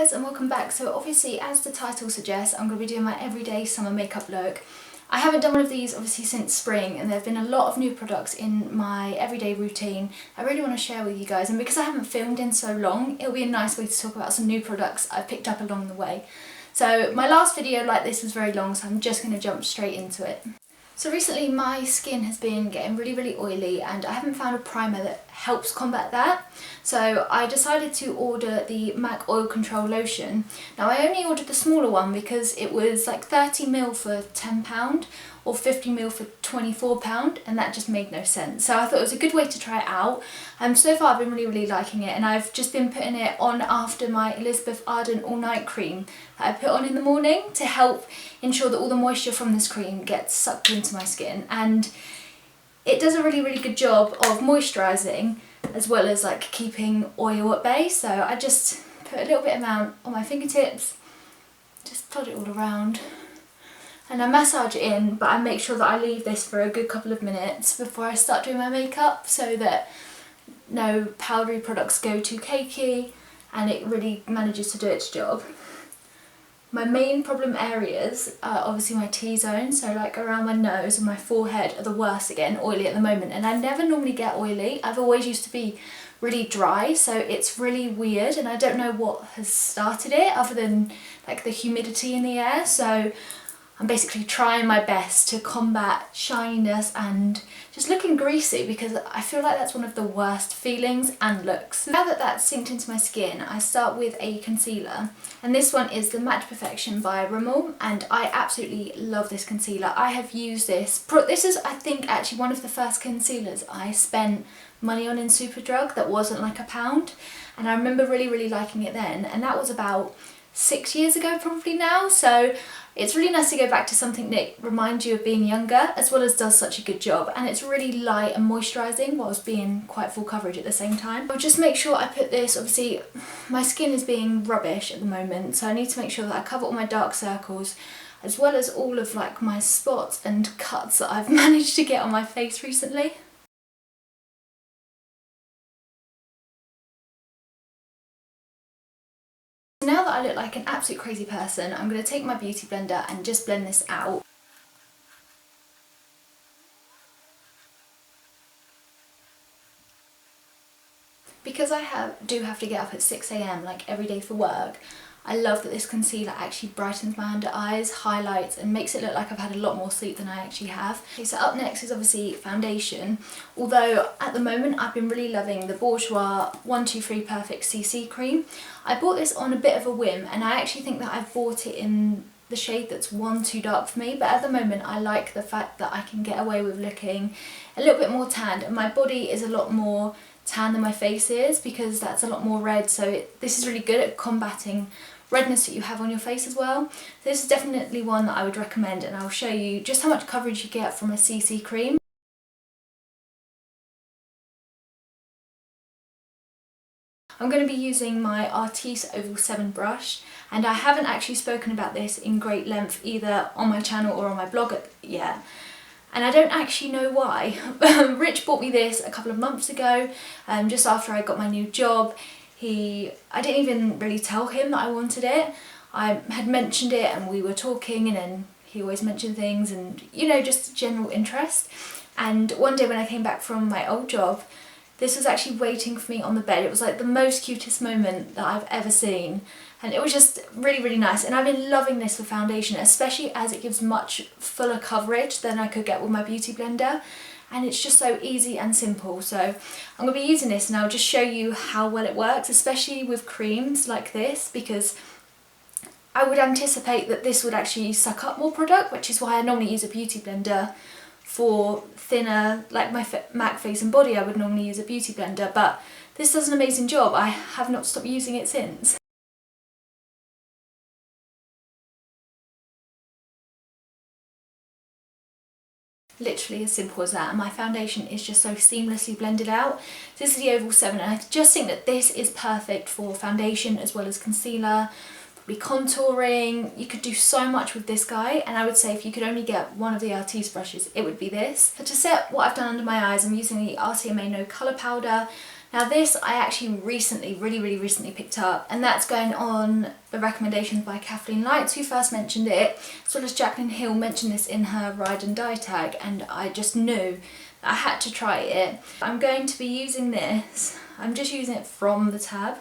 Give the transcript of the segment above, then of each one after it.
guys and welcome back. So obviously, as the title suggests, I'm going to be doing my everyday summer makeup look. I haven't done one of these obviously since spring, and there have been a lot of new products in my everyday routine I really want to share with you guys, and because I haven't filmed in so long, it'll be a nice way to talk about some new products I've picked up along the way. So my last video like this was very long, so I'm just going to jump straight into it. So recently my skin has been getting really oily and I haven't found a primer that helps combat that. So I decided to order the MAC Oil Control Lotion. Now I only ordered the smaller one because it was like 30ml for £10 or 50ml for £24, and that just made no sense. So I thought it was a good way to try it out. So far I've been really liking it, and I've just been putting it on after my Elizabeth Arden All Night Cream that I put on in the morning to help ensure that all the moisture from this cream gets sucked into my skin, and it does a really good job of moisturising as well as like keeping oil at bay. So I just put a little bit amount on my fingertips, just dot it all around, and I massage it in, but I make sure that I leave this for a good couple of minutes before I start doing my makeup so that no powdery products go too cakey and it really manages to do its job. My main problem areas are obviously my T-zone, so like around my nose and my forehead are the worst at getting oily at the moment, and I never normally get oily. I've always used to be really dry, so it's really weird, and I don't know what has started it other than like the humidity in the air. So I'm basically trying my best to combat shininess and just looking greasy, because I feel like that's one of the worst feelings and looks. Now that that's synced into my skin, I start with a concealer, and this one is the Matte Perfection by Rimmel, and I absolutely love this concealer. I have used this. This is, I think, actually one of the first concealers I spent money on in Superdrug that wasn't like £1, and I remember really liking it then, and that was about 6 years ago probably now. So it's really nice to go back to something that reminds you of being younger as well as does such a good job, and it's really light and moisturising whilst being quite full coverage at the same time. I'll just make sure I put this, obviously my skin is being rubbish at the moment, so I need to make sure that I cover all my dark circles as well as all of like my spots and cuts that I've managed to get on my face recently. Now that I look like an absolute crazy person, I'm going to take my beauty blender and just blend this out. Because I do have to get up at 6 AM like every day for work, I love that this concealer actually brightens my under eyes, highlights, and makes it look like I've had a lot more sleep than I actually have. Okay, so up next is obviously foundation, although at the moment I've been really loving the Bourjois 123 Perfect CC cream. I bought this on a bit of a whim, and I actually think that I've bought it in the shade that's one too dark for me, but at the moment I like the fact that I can get away with looking a little bit more tanned, and my body is a lot more tan than my face is because that's a lot more red, so this is really good at combating redness that you have on your face as well. So this is definitely one that I would recommend, and I'll show you just how much coverage you get from a CC cream. I'm going to be using my Artis Oval 7 brush, and I haven't actually spoken about this in great length either on my channel or on my blog yet. And I don't actually know why. Rich bought me this a couple of months ago, just after I got my new job. I didn't even really tell him that I wanted it. I had mentioned it and we were talking, and then he always mentioned things and, you know, just general interest. And one day when I came back from my old job, this was actually waiting for me on the bed. It was like the most cutest moment that I've ever seen, and it was just really nice. And I've been loving this for foundation, especially as it gives much fuller coverage than I could get with my beauty blender, and it's just so easy and simple. So I'm going to be using this, and I'll just show you how well it works, especially with creams like this, because I would anticipate that this would actually suck up more product, which is why I normally use a beauty blender. For thinner, like my MAC face and body, I would normally use a beauty blender, but this does an amazing job. I have not stopped using it since. Literally as simple as that, and my foundation is just so seamlessly blended out. This is the Oval 7, and I just think that this is perfect for foundation as well as concealer. Contouring, you could do so much with this guy, and I would say if you could only get one of the Artis brushes, it would be this. So to set what I've done under my eyes, I'm using the RCMA No Colour Powder. Now this I actually really recently picked up, and that's going on the recommendations by Kathleen Lights, who first mentioned it, as well as Jacqueline Hill mentioned this in her Ride and Dye tag, and I just knew that I had to try it. I'm going to be using this, I'm just using it from the tab.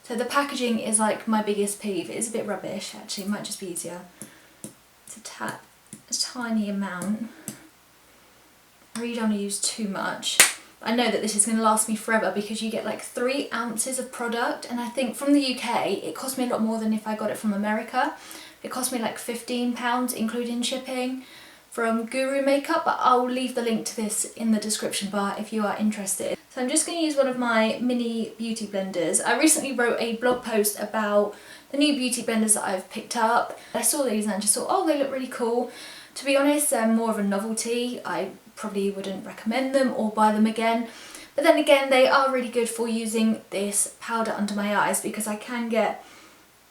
So the packaging is like my biggest peeve. It is a bit rubbish actually, it might just be easier to tap a tiny amount. I really don't want to use too much. I know that this is going to last me forever because you get like 3 ounces of product, and I think from the UK it cost me a lot more than if I got it from America. It cost me like £15 including shipping from Guru Makeup, but I'll leave the link to this in the description bar if you are interested. So I'm just going to use one of my mini beauty blenders. I recently wrote a blog post about the new beauty blenders that I've picked up. I saw these and I just thought, oh, they look really cool. To be honest, they're more of a novelty. I probably wouldn't recommend them or buy them again. But then again, they are really good for using this powder under my eyes because I can get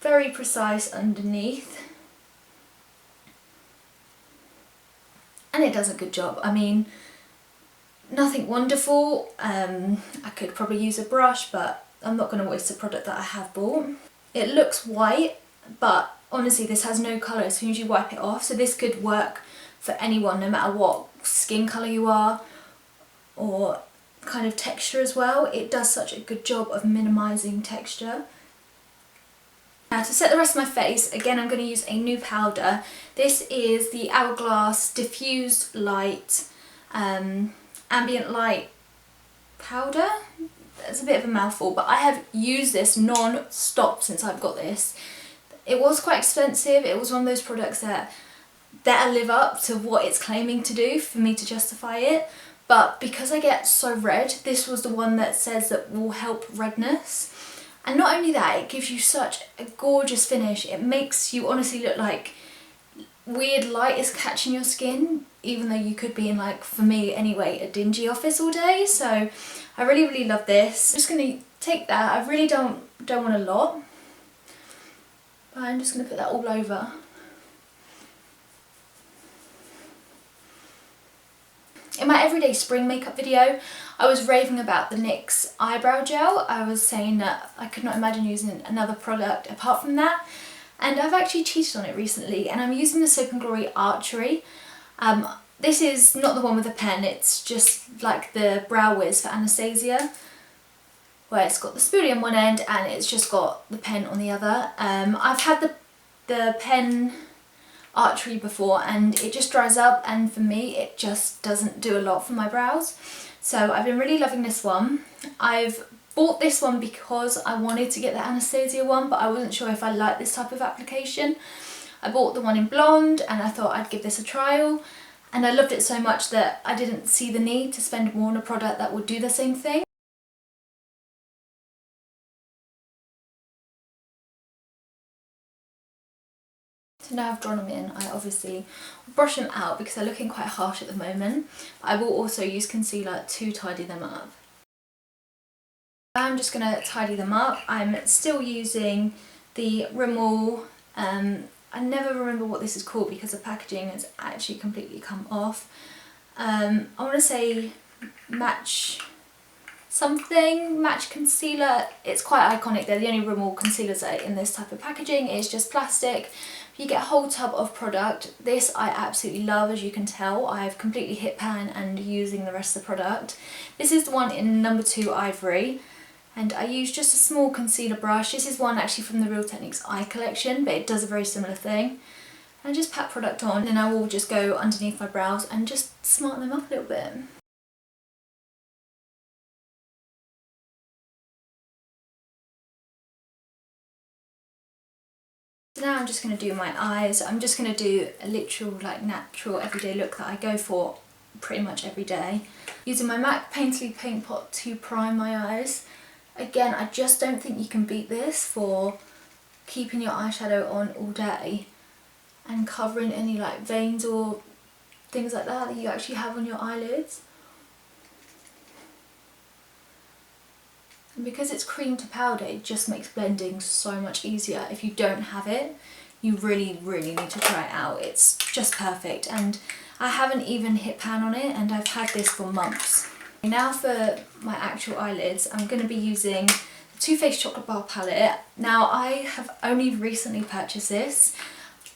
very precise underneath. And it does a good job. I mean, nothing wonderful. I could probably use a brush, but I'm not going to waste a product that I have bought. It looks white, but honestly this has no colour as soon as you wipe it off, so this could work for anyone no matter what skin colour you are or kind of texture as well. It does such a good job of minimising texture. Now to set the rest of my face, again I'm going to use a new powder. This is the Hourglass Diffused Light Ambient Light powder. It's a bit of a mouthful, but I have used this non-stop since I've got this. It was quite expensive. It was one of those products that better live up to what it's claiming to do for me to justify it. But because I get so red, this was the one that says that will help redness. And not only that, it gives you such a gorgeous finish. It makes you honestly look like weird light is catching your skin, even though you could be in, like, for me anyway, a dingy office all day. So I really love this. I'm just going to take that. I really don't want a lot, but I'm just going to put that all over. In my everyday spring makeup video, I was raving about the NYX eyebrow gel. I was saying that I could not imagine using another product apart from that, and I've actually cheated on it recently, and I'm using the Soap & Glory Archery. This is not the one with the pen, it's just like the Brow Wiz for Anastasia, where it's got the spoolie on one end and it's just got the pen on the other. I've had the pen Archery before and it just dries up, and for me it just doesn't do a lot for my brows. So I've been really loving this one. I've bought this one because I wanted to get the Anastasia one, but I wasn't sure if I liked this type of application. I bought the one in blonde and I thought I'd give this a trial, and I loved it so much that I didn't see the need to spend more on a product that would do the same thing. So now I've drawn them in, I obviously brush them out because they're looking quite harsh at the moment. I will also use concealer to tidy them up. I'm just going to tidy them up. I'm still using the Rimmel, I never remember what this is called because the packaging has actually completely come off. I want to say Match Concealer. It's quite iconic. They're the only Rimmel concealers that are in this type of packaging. It's just plastic. You get a whole tub of product. This I absolutely love, as you can tell. I've completely hit pan and using the rest of the product. This is the one in number 2 Ivory. And I use just a small concealer brush. This is one actually from the Real Techniques Eye collection, but it does a very similar thing. And just pat product on, and I will just go underneath my brows and just smarten them up a little bit. So now I'm just going to do my eyes. I'm just going to do a literal, like, natural everyday look that I go for pretty much every day. Using my MAC Painterly Paint Pot to prime my eyes. Again, I just don't think you can beat this for keeping your eyeshadow on all day and covering any like veins or things like that you actually have on your eyelids. And because it's cream to powder, it just makes blending so much easier. If you don't have it, you really need to try it out. It's just perfect, and I haven't even hit pan on it, and I've had this for months. Now for my actual eyelids, I'm going to be using the Too Faced Chocolate Bar palette. Now I have only recently purchased this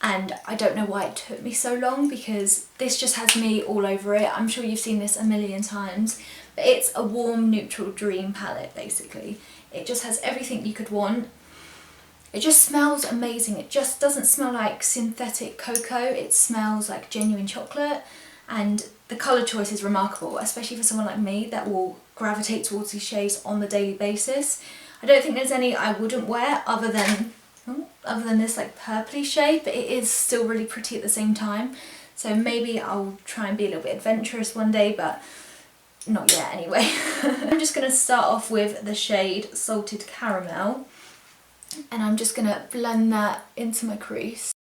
and I don't know why it took me so long, because this just has me all over it. I'm sure you've seen this a million times, but it's a warm neutral dream palette basically. It just has everything you could want. It just smells amazing. It just doesn't smell like synthetic cocoa, it smells like genuine chocolate, and the colour choice is remarkable, especially for someone like me that will gravitate towards these shades on the daily basis. I don't think there's any I wouldn't wear other than this like purpley shade, but it is still really pretty at the same time. So maybe I'll try and be a little bit adventurous one day, but not yet anyway. I'm just going to start off with the shade Salted Caramel, and I'm just going to blend that into my crease.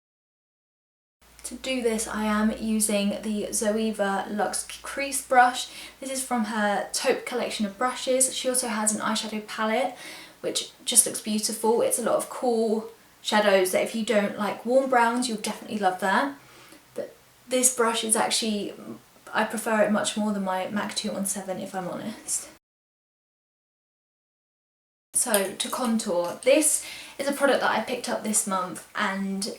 To do this I am using the Zoeva Luxe Crease brush. This is from her taupe collection of brushes. She also has an eyeshadow palette which just looks beautiful. It's a lot of cool shadows that if you don't like warm browns, you'll definitely love that. But this brush is actually, I prefer it much more than my MAC 217 if I'm honest. So to contour, this is a product that I picked up this month, and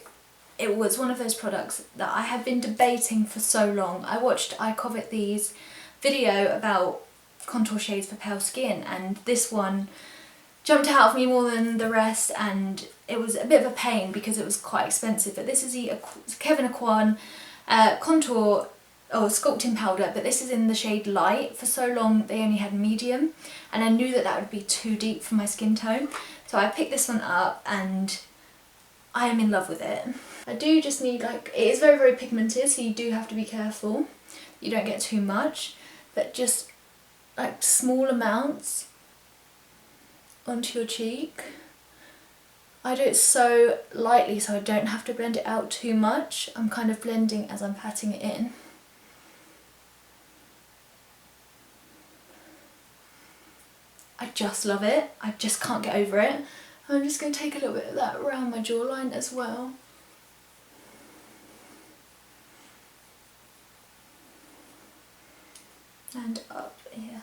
it was one of those products that I have been debating for so long. I watched iCovetThee's video about contour shades for pale skin, and this one jumped out of me more than the rest, and it was a bit of a pain because it was quite expensive. But this is the Kevyn Aucoin contour or sculpting powder, but this is in the shade Light. For so long they only had medium, and I knew that that would be too deep for my skin tone, so I picked this one up and I am in love with it. I do just need, like, it is very, very pigmented, so you do have to be careful you don't get too much, but just like small amounts onto your cheek. I do it so lightly so I don't have to blend it out too much. I'm kind of blending as I'm patting it in. I just love it. I just can't get over it. I'm just going to take a little bit of that around my jawline as well. And up here.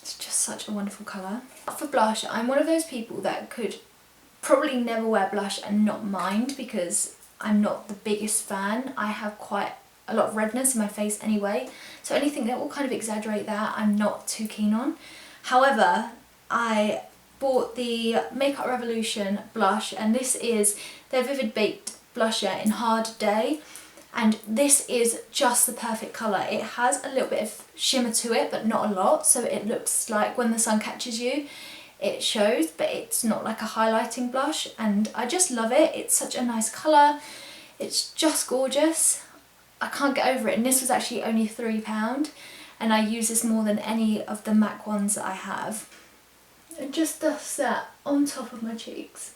It's just such a wonderful colour. For blush, I'm one of those people that could probably never wear blush and not mind, because I'm not the biggest fan. I have quite a lot of redness in my face anyway, so anything that will kind of exaggerate that I'm not too keen on. However, I bought the Makeup Revolution blush, and this is their Vivid Baked blusher in Hard Day, and this is just the perfect colour. It has a little bit of shimmer to it, but not a lot, so it looks like when the sun catches you it shows, but it's not like a highlighting blush, and I just love it. It's such a nice colour, it's just gorgeous. I can't get over it, and this was actually only £3, and I use this more than any of the MAC ones that I have. It just dust that on top of my cheeks.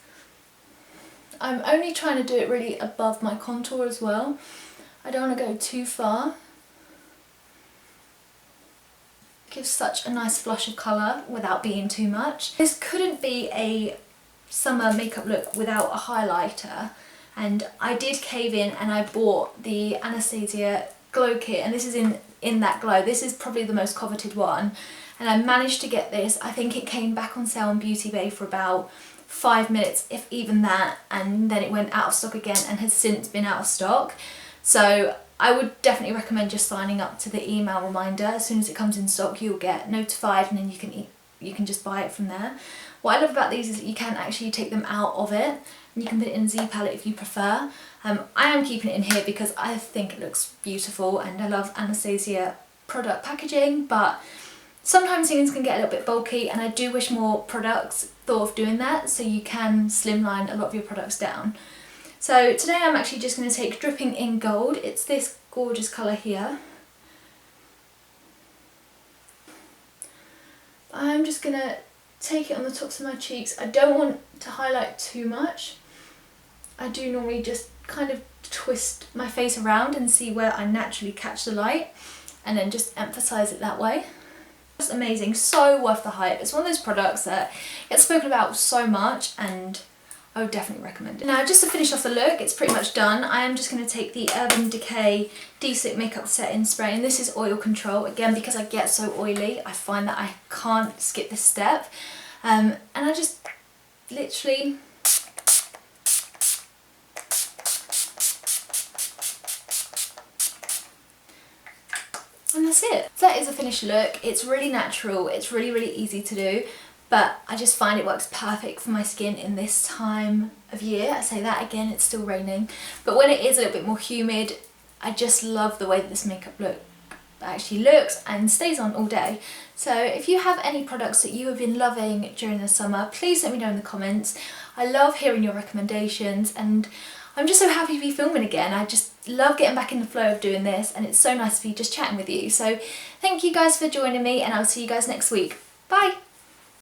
I'm only trying to do it really above my contour as well. I don't want to go too far. It gives such a nice flush of colour without being too much. This couldn't be a summer makeup look without a highlighter, and I did cave in and I bought the Anastasia Glow Kit, and this is in that glow. This is probably the most coveted one, and I managed to get this. I think it came back on sale on Beauty Bay for about 5 minutes, if even that, and then it went out of stock again and has since been out of stock. So I would definitely recommend just signing up to the email reminder. As soon as it comes in stock you'll get notified, and then you can just buy it from there. What I love about these is that you can actually take them out of it, and you can put it in a Z palette if you prefer. I am keeping it in here because I think it looks beautiful, and I love Anastasia product packaging, but sometimes things can get a little bit bulky, and I do wish more products thought of doing that, so you can slimline a lot of your products down. So today I'm actually just going to take Dripping in Gold. It's this gorgeous colour here. I'm just going to take it on the tops of my cheeks. I don't want to highlight too much. I do normally just kind of twist my face around and see where I naturally catch the light, and then just emphasise it that way. Just amazing, so worth the hype. It's one of those products that gets spoken about so much, and I would definitely recommend it. Now just to finish off the look, it's pretty much done. I am just going to take the Urban Decay De-Stick Makeup Set-In Spray, and this is oil control. Again, because I get so oily, I find that I can't skip this step. And I just literally... and that's it. So that is a finished look. It's really natural, it's really easy to do, but I just find it works perfect for my skin in this time of year. I say that again, it's still raining, but when it is a little bit more humid, I just love the way that this makeup look actually looks and stays on all day. So if you have any products that you have been loving during the summer, please let me know in the comments. I love hearing your recommendations, and I'm just so happy to be filming again. I just love getting back in the flow of doing this, and it's so nice to be just chatting with you. So thank you guys for joining me, and I'll see you guys next week. Bye!